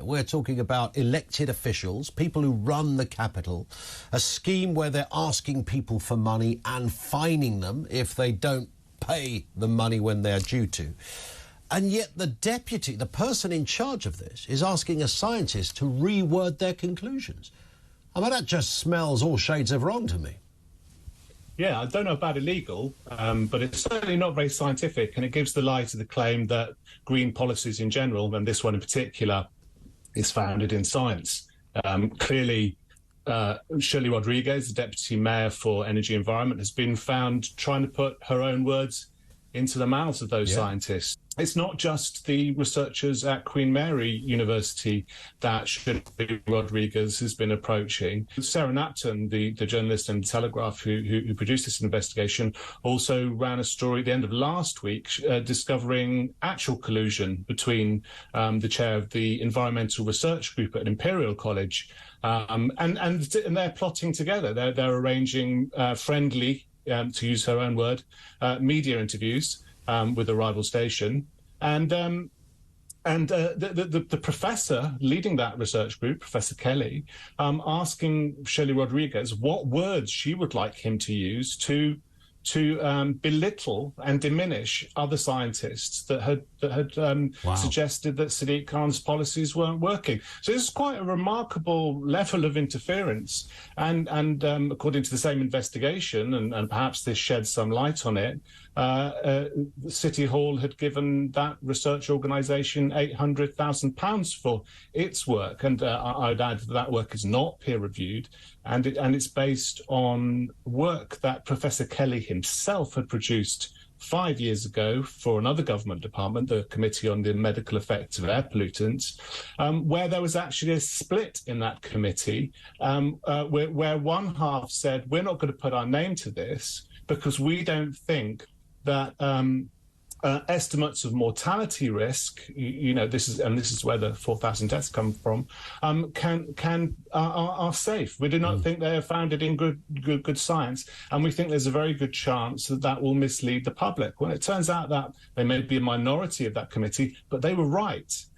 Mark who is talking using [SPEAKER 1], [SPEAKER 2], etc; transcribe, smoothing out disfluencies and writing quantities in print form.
[SPEAKER 1] We're talking about elected officials, people who run the capital, a scheme where they're asking people for money and fining them if they don't pay the money when they're due to. And yet the deputy, the person in charge of this, is asking a scientist to reword their conclusions. I mean, that just smells all shades of wrong to me.
[SPEAKER 2] Yeah, I don't know about illegal, but it's certainly not very scientific, and it gives the lie to the claim that green policies in general, and this one in particular, is founded in science. Clearly, Shirley Rodriguez, the Deputy Mayor for Energy and Environment, has been found trying to put her own words into the mouths of those scientists. It's not just the researchers at Queen Mary University that Shirley Rodriguez has been approaching. Sarah Napton, the journalist in Telegraph who produced this investigation, also ran a story at the end of last week discovering actual collusion between the chair of the Environmental Research Group at Imperial College and they're plotting together. They're arranging friendly, to use her own word, media interviews with a rival station, and the professor leading that research group, Professor Kelly, asking Shirley Rodriguez what words she would like him to use to belittle and diminish other scientists that had suggested that Sadiq Khan's policies weren't working. So this is quite a remarkable level of interference. And according to the same investigation, and perhaps this sheds some light on it, City Hall had given that research organisation £800,000 for its work. And I would add that work is not peer-reviewed, and it's based on work that Professor Kelly himself had produced 5 years ago for another government department, the Committee on the Medical Effects of Air Pollutants, where there was actually a split in that committee, where one half said, we're not going to put our name to this because we don't think that estimates of mortality risk, this is where the 4,000 deaths come from, are safe. We do not think they are founded in good science, and we think there's a very good chance that will mislead the public. Well, it turns out that they may be a minority of that committee, but they were right.